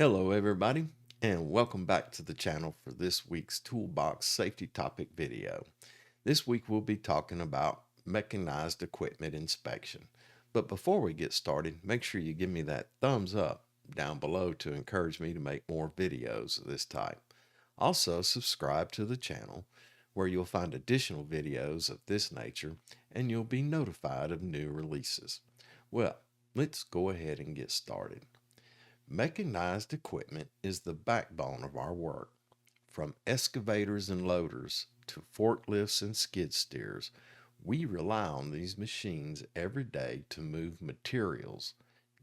Hello everybody, and welcome back to the channel for this week's Toolbox Safety Topic video. This week we'll be talking about mechanized equipment inspection. But before we get started, make sure you give me that thumbs up down below to encourage me to make more videos of this type. Also, subscribe to the channel where you'll find additional videos of this nature and you'll be notified of new releases. Well, let's go ahead and get started. Mechanized equipment is the backbone of our work. From excavators and loaders to forklifts and skid steers, we rely on these machines every day to move materials,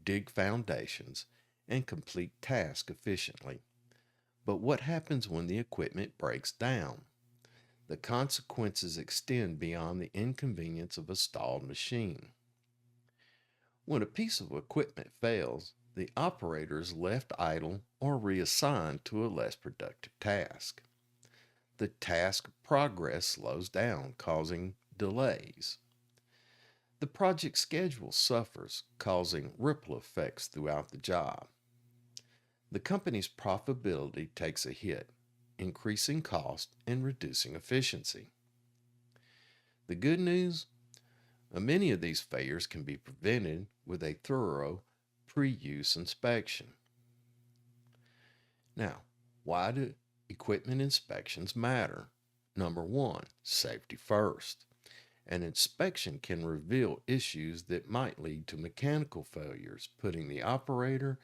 dig foundations, and complete tasks efficiently. But what happens when the equipment breaks down? The consequences extend beyond the inconvenience of a stalled machine. When a piece of equipment fails, the operator is left idle or reassigned to a less productive task. The task progress slows down, causing delays. The project schedule suffers, causing ripple effects throughout the job. The company's profitability takes a hit, increasing cost and reducing efficiency. The good news? Many of these failures can be prevented with a thorough pre-use inspection. Now, why do equipment inspections matter? Number one, safety first. An inspection can reveal issues that might lead to mechanical failures, putting the operator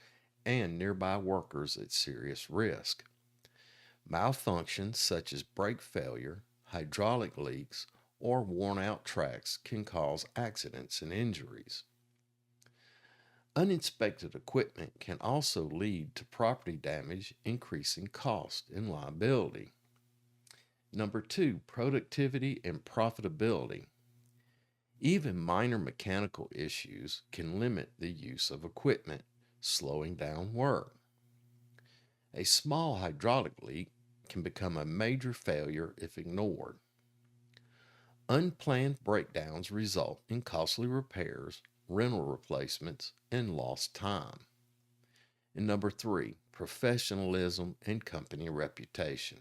and nearby workers at serious risk. Malfunctions such as brake failure, hydraulic leaks, or worn-out tracks can cause accidents and injuries. Uninspected equipment can also lead to property damage, increasing cost and liability. Number two, productivity and profitability. Even minor mechanical issues can limit the use of equipment, slowing down work. A small hydraulic leak can become a major failure if ignored. Unplanned breakdowns result in costly repairs, rental replacements, and lost time. And number three, professionalism and company reputation.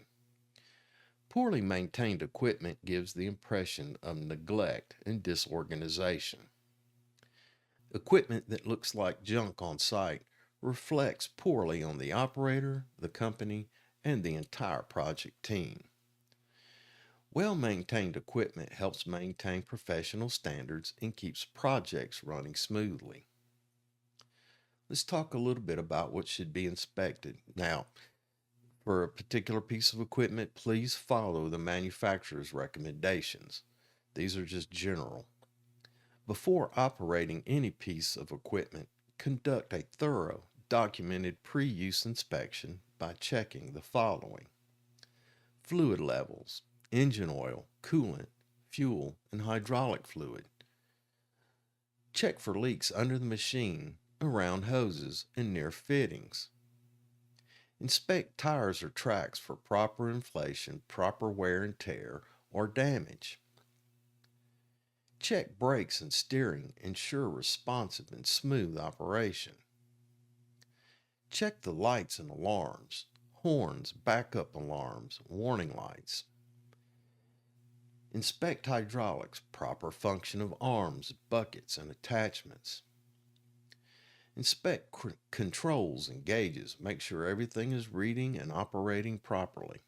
Poorly maintained equipment gives the impression of neglect and disorganization. Equipment that looks like junk on site reflects poorly on the operator, the company, and the entire project team. Well-maintained equipment helps maintain professional standards and keeps projects running smoothly. Let's talk a little bit about what should be inspected. Now, for a particular piece of equipment, please follow the manufacturer's recommendations. These are just general. Before operating any piece of equipment, conduct a thorough, documented pre-use inspection by checking the following: fluid levels, engine oil, coolant, fuel, and hydraulic fluid. Check for leaks under the machine, around hoses, and near fittings. Inspect tires or tracks for proper inflation, proper wear and tear, or damage. Check brakes and steering, ensure responsive and smooth operation. Check the lights and alarms, horns, backup alarms, warning lights. Inspect hydraulics, proper function of arms, buckets, and attachments. Inspect controls and gauges, make sure everything is reading and operating properly.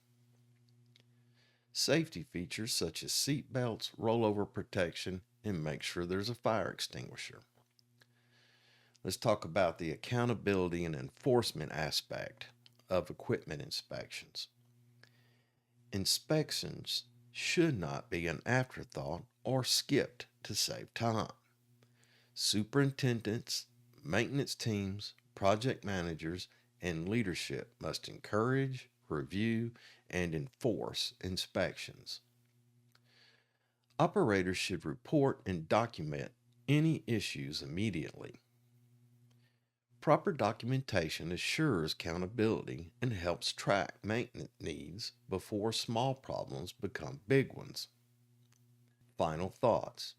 Safety features such as seat belts, rollover protection, and make sure there's a fire extinguisher. Let's talk about the accountability and enforcement aspect of equipment inspections. Inspections should not be an afterthought or skipped to save time. Superintendents, maintenance teams, project managers, and leadership must encourage, review, and enforce inspections. Operators should report and document any issues immediately. Proper documentation assures accountability and helps track maintenance needs before small problems become big ones. Final thoughts.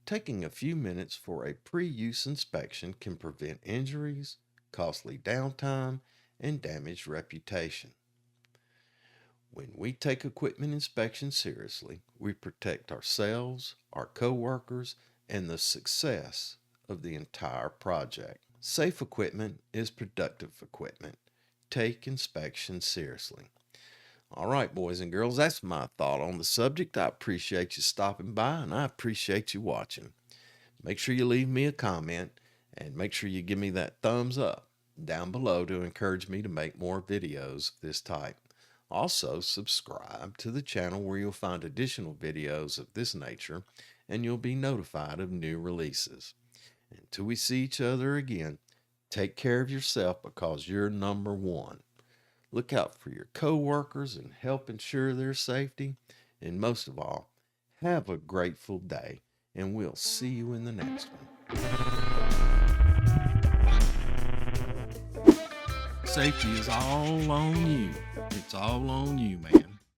Taking a few minutes for a pre-use inspection can prevent injuries, costly downtime, and damaged reputation. When we take equipment inspection seriously, we protect ourselves, our coworkers, and the success of the entire project. Safe equipment is productive equipment. Take inspection seriously. All right, boys and girls, that's my thought on the subject. I appreciate you stopping by, and I appreciate you watching. Make sure you leave me a comment, and make sure you give me that thumbs up down below to encourage me to make more videos of this type. Also, subscribe to the channel where you'll find additional videos of this nature, and you'll be notified of new releases. Until we see each other again, take care of yourself because you're number one. Look out for your coworkers and help ensure their safety. And most of all, have a grateful day, and we'll see you in the next one. Safety is all on you. It's all on you, man.